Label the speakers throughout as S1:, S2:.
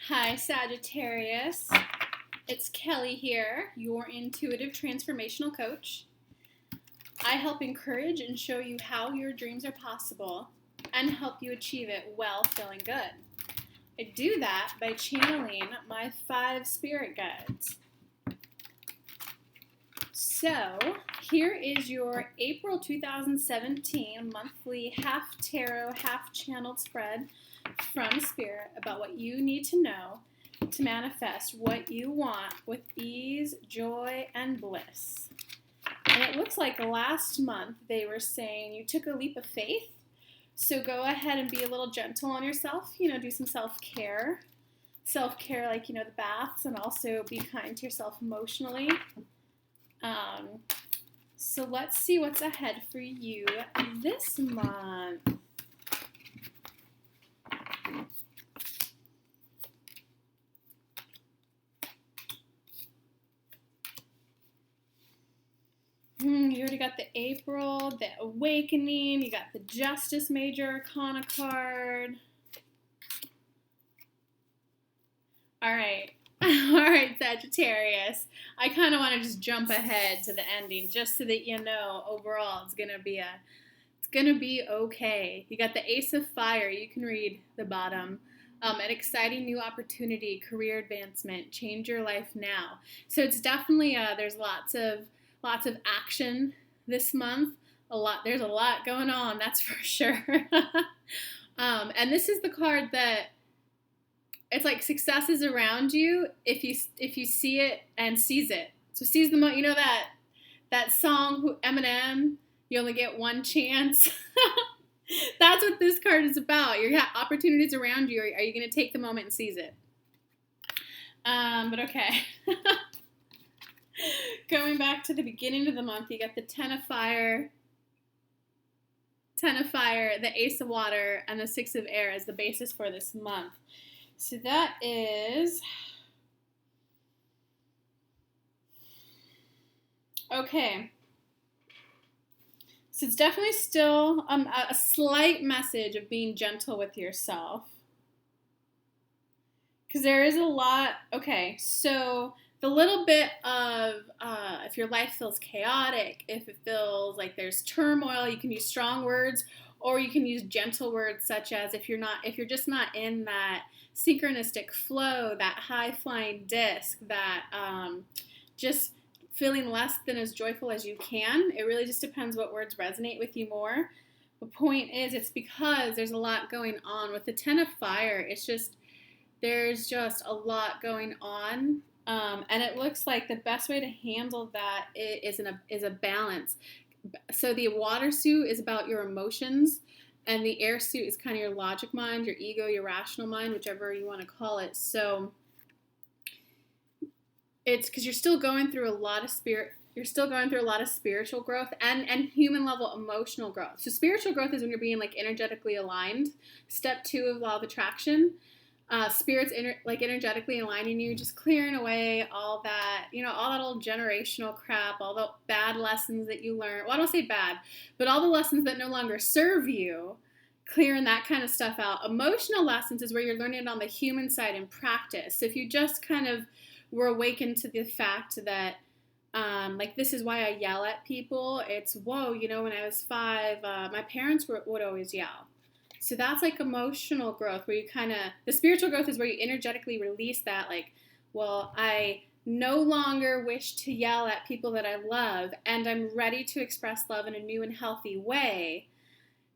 S1: Hi, Sagittarius. It's Kelly here, your intuitive transformational coach. I help encourage and show you how your dreams are possible and help you achieve it while feeling good. I do that by channeling my 5 spirit guides. So, here is your April 2017 monthly half tarot, half channeled spread from Spirit about what you need to know to manifest what you want with ease, joy, and bliss. And it looks like last month they were saying you took a leap of faith. So go ahead and be a little gentle on yourself, do some self-care. Self-care like, the baths, and also be kind to yourself emotionally. So let's see what's ahead for you this month. You already got the April, the Awakening, you got the Justice Major Arcana card. All right, Sagittarius. I kind of want to just jump ahead to the ending just so that you know overall it's gonna be okay. You got the Ace of Fire. You can read the bottom. An exciting new opportunity, career advancement, change your life now. So it's definitely there's lots of action this month. There's a lot going on, that's for sure. And this is the card that it's like success is around you if you see it and seize it. So seize the moment. You know that song Eminem, you only get one chance. That's what this card is about. You got opportunities around you. Are you going to take the moment and seize it? But okay. Going back to the beginning of the month, you got the Ten of Fire, the Ace of Water, and the Six of Air as the basis for this month. So that is okay. So it's definitely still a slight message of being gentle with yourself. Because there is a lot. Okay, so the little bit of if your life feels chaotic, if it feels like there's turmoil, you can use strong words, or you can use gentle words such as if you're just not in that synchronistic flow, that high flying disc, that just feeling less than as joyful as you can. It really just depends what words resonate with you more. The point is, it's because there's a lot going on. With the Ten of Fire, there's just a lot going on. And it looks like the best way to handle that is a balance. So the water suit is about your emotions, and the air suit is kind of your logic mind, your ego, your rational mind, whichever you want to call it. So it's because you're still going through a lot of spiritual growth and human level emotional growth. So spiritual growth is when you're being like energetically aligned. Step 2 of law of attraction. Spirit's energetically aligning you, just clearing away all that, all that old generational crap, all the bad lessons that you learned. Well, I don't say bad, but all the lessons that no longer serve you, clearing that kind of stuff out. Emotional lessons is where you're learning it on the human side in practice. So if you just kind of were awakened to the fact that, this is why I yell at people. It's, whoa, when I was 5, my parents would always yell. So that's like emotional growth, where you the spiritual growth is where you energetically release that, I no longer wish to yell at people that I love, and I'm ready to express love in a new and healthy way.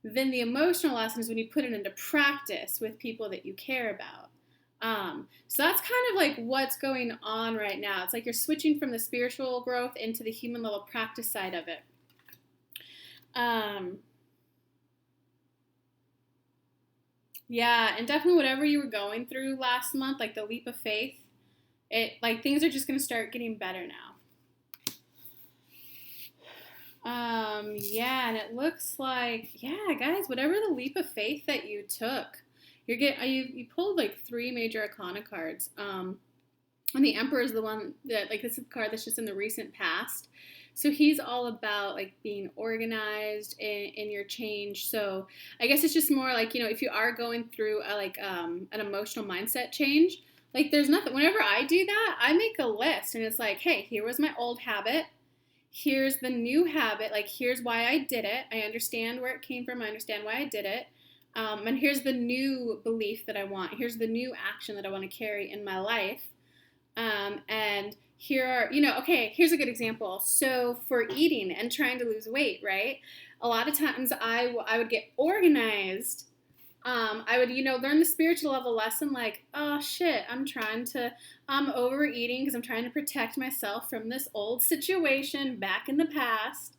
S1: Then the emotional lesson is when you put it into practice with people that you care about. So that's kind of like what's going on right now. It's like you're switching from the spiritual growth into the human level practice side of it. Yeah, and definitely whatever you were going through last month, like the leap of faith, things are just going to start getting better now. Yeah, and it looks like, guys, whatever the leap of faith that you took, you pulled like 3 major arcana cards. And the Emperor is the one that, this is the card that's just in the recent past. So he's all about being organized in your change. So I guess it's just more if you are going through an emotional mindset change, Like, there's nothing, whenever I do that, I make a list and it's like, hey, here was my old habit. Here's the new habit. Like, here's why I did it. I understand where it came from. I understand why I did it. And here's the new belief that I want. Here's the new action that I want to carry in my life. And here are, okay, here's a good example. So for eating and trying to lose weight, right? A lot of times I would get organized. I would, learn the spiritual level lesson like, oh shit, I'm overeating because I'm trying to protect myself from this old situation back in the past.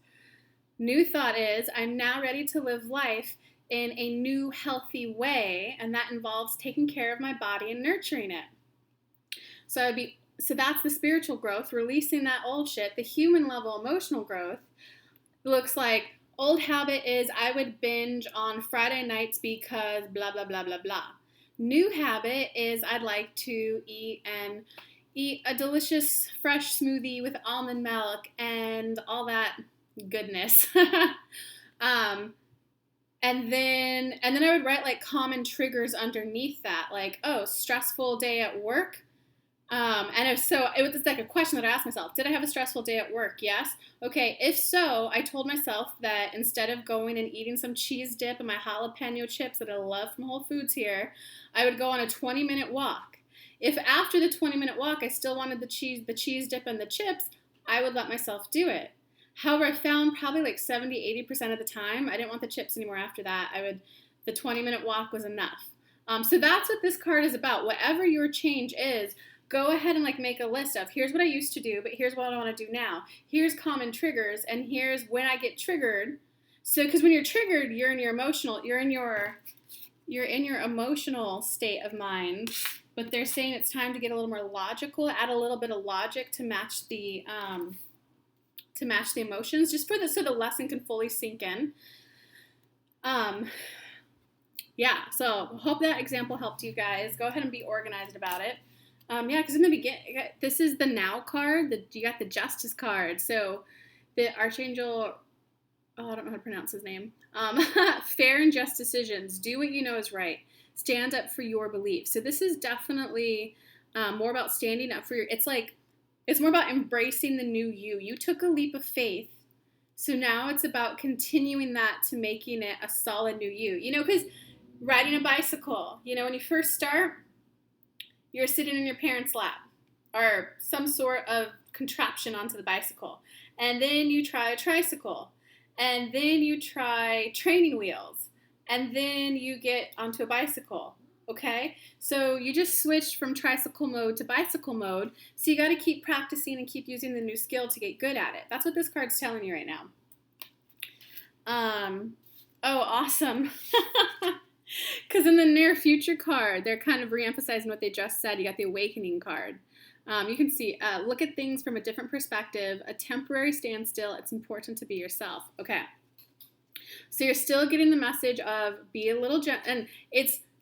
S1: New thought is, I'm now ready to live life in a new healthy way, and that involves taking care of my body and nurturing it. So that's the spiritual growth, releasing that old shit. The human level emotional growth looks like, old habit is I would binge on Friday nights because blah, blah, blah, blah, blah. New habit is I'd like to eat a delicious fresh smoothie with almond milk and all that goodness. And then I would write like common triggers underneath that, like, oh, stressful day at work. And if so, it was like a question that I asked myself. Did I have a stressful day at work? Yes. Okay. If so, I told myself that instead of going and eating some cheese dip and my jalapeno chips that I love from Whole Foods here, I would go on a 20-minute walk. If after the 20-minute walk, I still wanted the cheese dip and the chips, I would let myself do it. However, I found probably like 70-80% of the time, I didn't want the chips anymore after that. The 20-minute walk was enough. So that's what this card is about. Whatever your change is, go ahead and like make a list of, here's what I used to do, but here's what I want to do now. Here's common triggers, and here's when I get triggered. So, because when you're triggered, you're in your emotional state of mind. But they're saying it's time to get a little more logical, add a little bit of logic to match the emotions, just so the lesson can fully sink in. Yeah. So hope that example helped you guys. Go ahead and be organized about it. Because in the beginning, this is the Now card. You got the Justice card. So the Archangel, I don't know how to pronounce his name. Fair and just decisions. Do what you know is right. Stand up for your beliefs. So this is definitely more about standing up for it's more about embracing the new you. You took a leap of faith. So now it's about continuing that to making it a solid new you. Because riding a bicycle, when you first start, you're sitting in your parents' lap or some sort of contraption onto the bicycle. And then you try a tricycle. And then you try training wheels. And then you get onto a bicycle. Okay? So you just switched from tricycle mode to bicycle mode. So you got to keep practicing and keep using the new skill to get good at it. That's what this card's telling you right now. Oh, awesome. Because in the near future card, they're kind of reemphasizing what they just said. You got the Awakening card. You can see, look at things from a different perspective, a temporary standstill. It's important to be yourself. Okay. So you're still getting the message of be a little gentle. And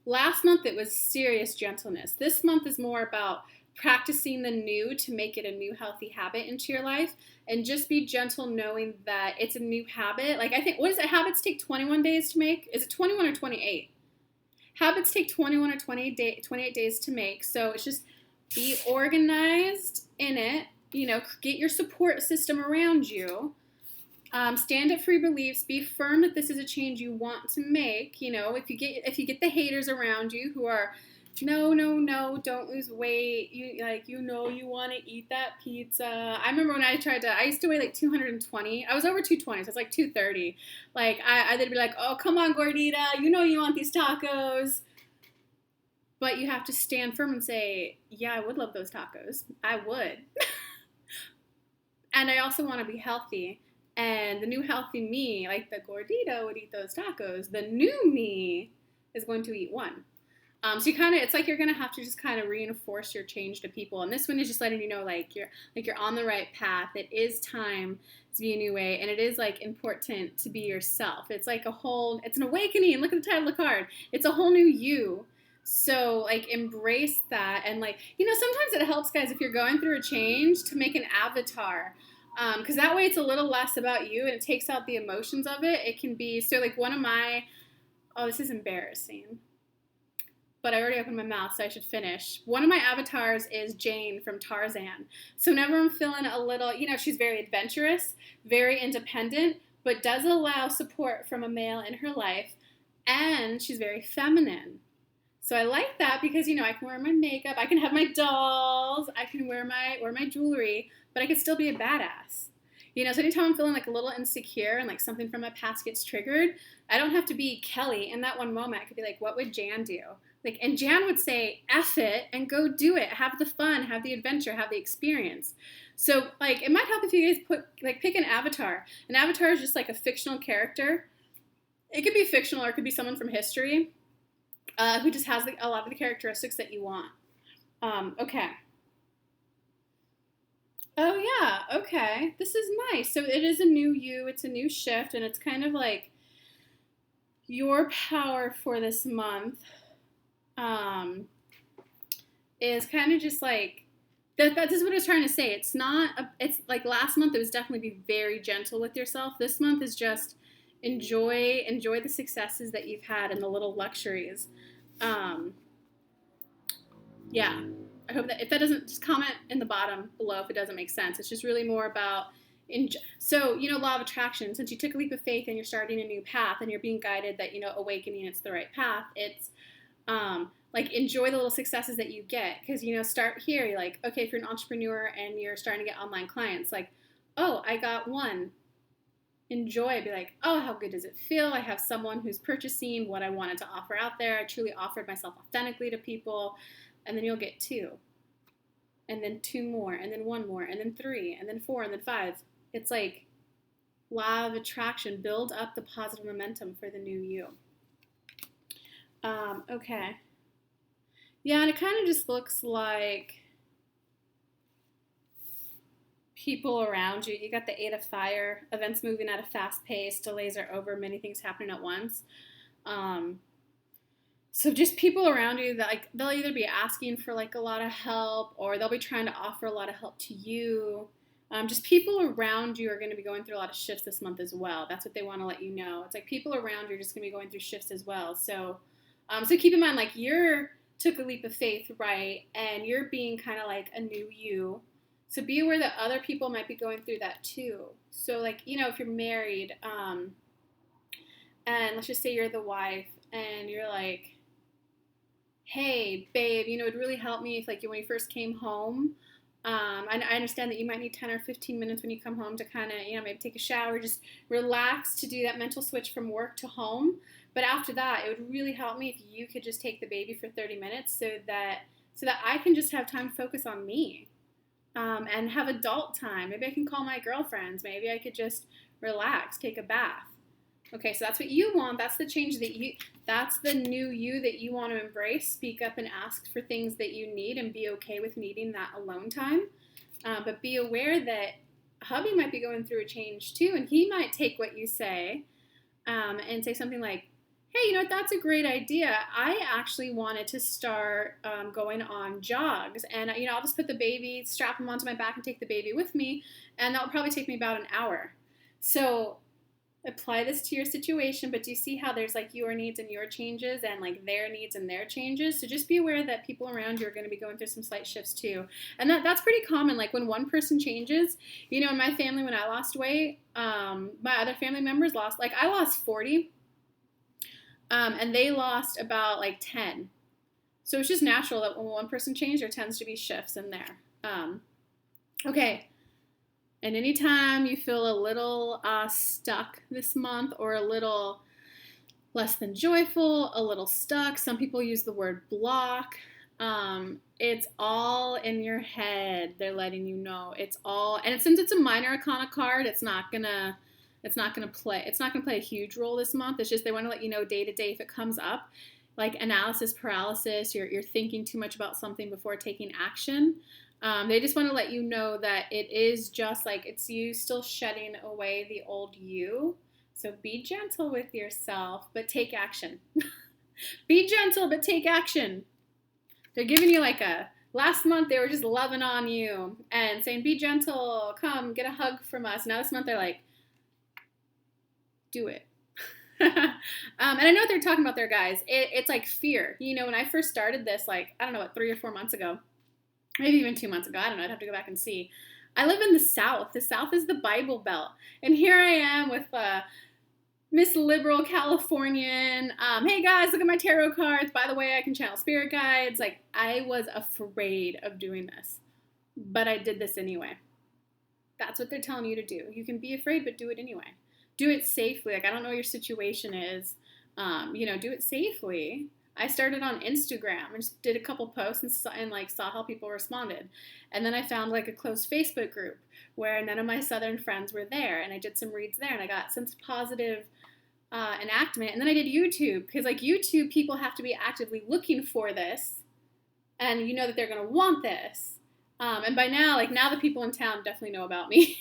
S1: last month it was serious gentleness. This month is more about practicing the new to make it a new healthy habit into your life, and just be gentle knowing that it's a new habit. Like, I think, what is it? Habits take 21 days to make. Is it 21 or 28? Habits take 21 or 28 days to make. So it's just be organized in it, get your support system around you. Stand up for your beliefs. Be firm that this is a change you want to make. If you get the haters around you who are, no, don't lose weight. You want to eat that pizza. I remember when I used to weigh like 220. I was over 220, so it's like 230. Like, they'd be like, oh, come on, gordita. You want these tacos. But you have to stand firm and say, yeah, I would love those tacos. I would. And I also want to be healthy. And the new healthy me, like the gordita would eat those tacos. The new me is going to eat one. So it's like you're going to have to just kind of reinforce your change to people. And this one is just letting you know, like you're on the right path. It is time to be a new way. And it is like important to be yourself. It's like it's an awakening. Look at the title of the card. It's a whole new you. So like embrace that. And sometimes it helps, guys, if you're going through a change, to make an avatar. Because that way it's a little less about you and it takes out the emotions of it. It can be, so like this is embarrassing. but I already opened my mouth, so I should finish. One of my avatars is Jane from Tarzan. So whenever I'm feeling a little, she's very adventurous, very independent, but does allow support from a male in her life, and she's very feminine. So I like that because, I can wear my makeup, I can have my dolls, I can wear my jewelry, but I can still be a badass. So anytime I'm feeling like a little insecure and like something from my past gets triggered, I don't have to be Kelly in that one moment. I could be like, what would Jan do? And Jan would say, F it and go do it. Have the fun, have the adventure, have the experience. So it might help if you guys pick an avatar. An avatar is just like a fictional character. It could be fictional or it could be someone from history who just has a lot of the characteristics that you want. Okay. Oh, yeah. Okay. This is nice. So it is a new you. It's a new shift. And it's kind of like your power for this month is kind of just like, that is what I was trying to say. It's like last month, it was definitely be very gentle with yourself. This month is just enjoy the successes that you've had and the little luxuries. Yeah. I hope that if that doesn't, just comment in the bottom below if it doesn't make sense. It's just really more about, law of attraction, since you took a leap of faith and you're starting a new path and you're being guided that, awakening, it's the right path. It's enjoy the little successes that you get. Because, start here. You're like, okay, if you're an entrepreneur and you're starting to get online clients, like, oh, I got one. Enjoy. Be like, oh, how good does it feel? I have someone who's purchasing what I wanted to offer out there. I truly offered myself authentically to people. And then you'll get 2, and then 2 more, and then 1 more, and then 3, and then 4, and then 5. It's like law of attraction. Build up the positive momentum for the new you. Okay. Yeah, and it kind of just looks like people around you. You got the 8 of fire, events moving at a fast pace, delays are over, many things happening at once. So just people around you that they'll either be asking for a lot of help, or they'll be trying to offer a lot of help to you. Just people around you are going to be going through a lot of shifts this month as well. That's what they want to let you know. It's like people around you are just going to be going through shifts as well. So keep in mind, you took a leap of faith, right? And you're being kind of like a new you. So be aware that other people might be going through that too. So if you're married, and let's just say you're the wife, and you're like, hey, babe, it would really help me if when you first came home, I understand that you might need 10 or 15 minutes when you come home to kind of, maybe take a shower, just relax to do that mental switch from work to home. But after that, it would really help me if you could just take the baby for 30 minutes so that I can just have time to focus on me and have adult time. Maybe I can call my girlfriends. Maybe I could just relax, take a bath. Okay, so that's what you want. That's the change that's the new you that you want to embrace. Speak up and ask for things that you need and be okay with needing that alone time. But be aware that hubby might be going through a change too, and he might take what you say and say something like, hey, that's a great idea. I actually wanted to start going on jogs, and I'll just put the baby, strap him onto my back and take the baby with me, and that'll probably take me about an hour. So apply this to your situation, but do you see how there's your needs and your changes and their needs and their changes? So just be aware that people around you are going to be going through some slight shifts too. And that's pretty common. When one person changes, in my family, when I lost weight, my other family members lost, I lost 40, and they lost about 10. So it's just natural that when one person changes, there tends to be shifts in there. Okay. And anytime you feel a little stuck this month, or a little less than joyful, a little stuck, some people use the word block. It's all in your head. They're letting you know it's all, and since it's a minor arcana card, it's not gonna play a huge role this month. It's just they want to let you know day to day if it comes up, analysis paralysis. You're thinking too much about something before taking action. They just want to let you know that it is just it's you still shedding away the old you. So be gentle with yourself, but take action. Be gentle, but take action. They're giving you last month they were just loving on you and saying, be gentle, come get a hug from us. Now this month they're do it. And I know what they're talking about there, guys. It's like fear. You know, when I first started this, like, I don't know, what, 3 or 4 months ago, maybe even 2 months ago, I don't know, I'd have to go back and see. I live in the South. The South is the Bible Belt. And here I am with Miss Liberal Californian. Hey guys, look at my tarot cards. By the way, I can channel spirit guides. Like, I was afraid of doing this, but I did this anyway. That's what they're telling you to do. You can be afraid, but do it anyway. Do it safely. Like, I don't know what your situation is. You know, do it safely. I started on Instagram and just did a couple posts and like saw how people responded. And then I found like a closed Facebook group where none of my Southern friends were there, and I did some reads there, and I got some positive enactment. And then I did YouTube, because like YouTube, people have to be actively looking for this, and you know that they're going to want this. And by now, like, now the people in town definitely know about me.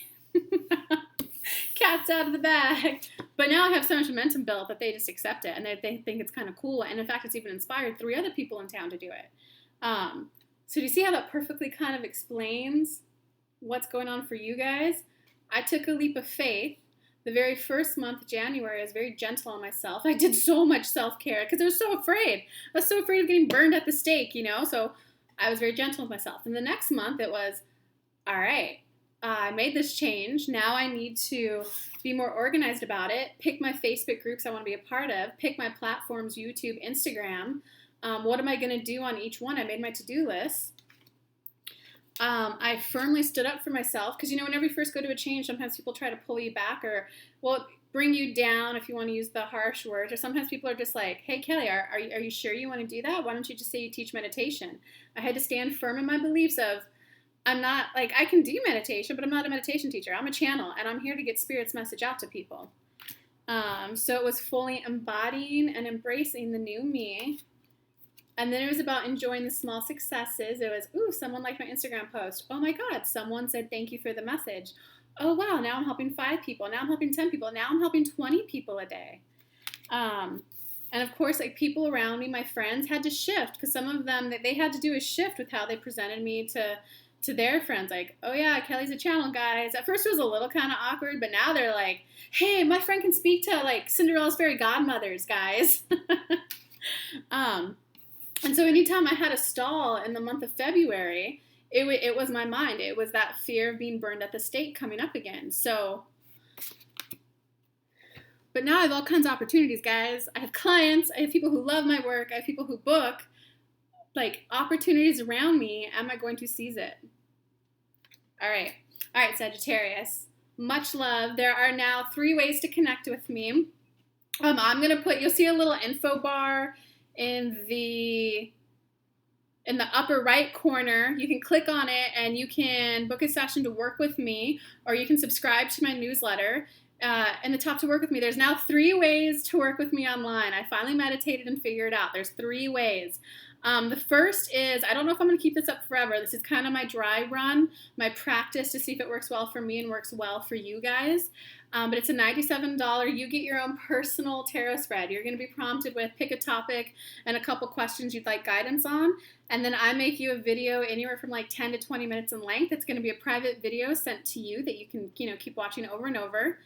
S1: Cat's out of the bag. But now I have so much momentum built that they just accept it, and they think it's kind of cool. And in fact, it's even inspired 3 other people in town to do it. So do you see how that perfectly kind of explains what's going on for you guys? I took a leap of faith. The very first month, January, I was very gentle on myself. I did so much self-care because I was so afraid. I was so afraid of getting burned at the stake, you know? So I was very gentle with myself. And the next month, it was, all right, I made this change. Now I need to be more organized about it, pick my Facebook groups I want to be a part of, pick my platforms, YouTube, Instagram. What am I going to do on each one? I made my to-do list. I firmly stood up for myself because, you know, whenever you first go to a change, sometimes people try to pull you back or, well, bring you down, if you want to use the harsh words. Or sometimes people are just like, hey, Kelly, are you sure you want to do that? Why don't you just say you teach meditation? I had to stand firm in my beliefs of, I'm not, like, I can do meditation, but I'm not a meditation teacher. I'm a channel, and I'm here to get Spirit's message out to people. So it was fully embodying and embracing the new me. And then it was about enjoying the small successes. It was, ooh, someone liked my Instagram post. Oh my God, someone said thank you for the message. Oh wow, now I'm helping 5 people. Now I'm helping 10 people. Now I'm helping 20 people a day. And of course, like, people around me, my friends, had to shift, because some of them, they had to do a shift with how they presented me to their friends. Like, oh yeah, Kelly's a channel, guys. At first it was a little kind of awkward, but now they're like, hey, my friend can speak to, like, Cinderella's fairy godmothers, guys. And so anytime I had a stall in the month of February, it was my mind. It was that fear of being burned at the stake coming up again. So, but now I have all kinds of opportunities, guys. I have clients. I have people who love my work. I have people who book. Like, opportunities around me. Am I going to seize it? All right, Sagittarius. Much love. There are now 3 ways to connect with me. I'm going to put, you'll see a little info bar in the upper right corner. You can click on it and you can book a session to work with me, or you can subscribe to my newsletter. In the top to work with me, there's now 3 ways to work with me online. I finally meditated and figured it out. There's 3 ways. The first is, I don't know if I'm going to keep this up forever. This is kind of my dry run, my practice to see if it works well for me and works well for you guys. But it's a $97. You get your own personal tarot spread. You're going to be prompted with, pick a topic and a couple questions you'd like guidance on. And then I make you a video anywhere from like 10 to 20 minutes in length. It's going to be a private video sent to you that you can, keep watching over and over.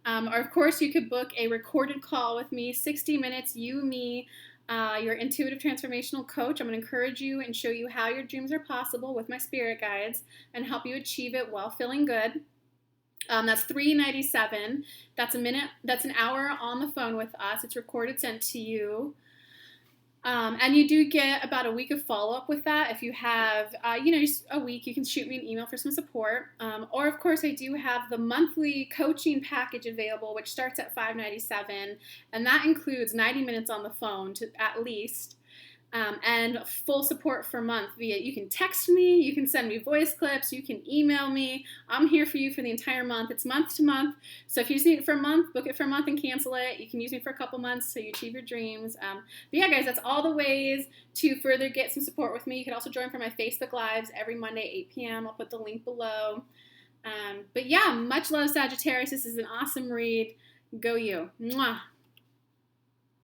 S1: Or of course, you could book a recorded call with me, 60 minutes, you, me, your intuitive transformational coach. I'm going to encourage you and show you how your dreams are possible with my spirit guides and help you achieve it while feeling good. That's $397. That's an hour on the phone with us. It's recorded, sent to you. And you do get about a week of follow-up with that. If you have, just a week, you can shoot me an email for some support. Or, of course, I do have the monthly coaching package available, which starts at $597. And that includes 90 minutes on the phone at least. And full support for a month via, you can text me, you can send me voice clips, you can email me. I'm here for you for the entire month. It's month to month. So if you just need it for a month, book it for a month and cancel it. You can use me for a couple months so you achieve your dreams. But yeah, guys, that's all the ways to further get some support with me. You can also join for my Facebook Lives every Monday, 8 p.m. I'll put the link below. But yeah, much love, Sagittarius. This is an awesome read. Go you. Mwah.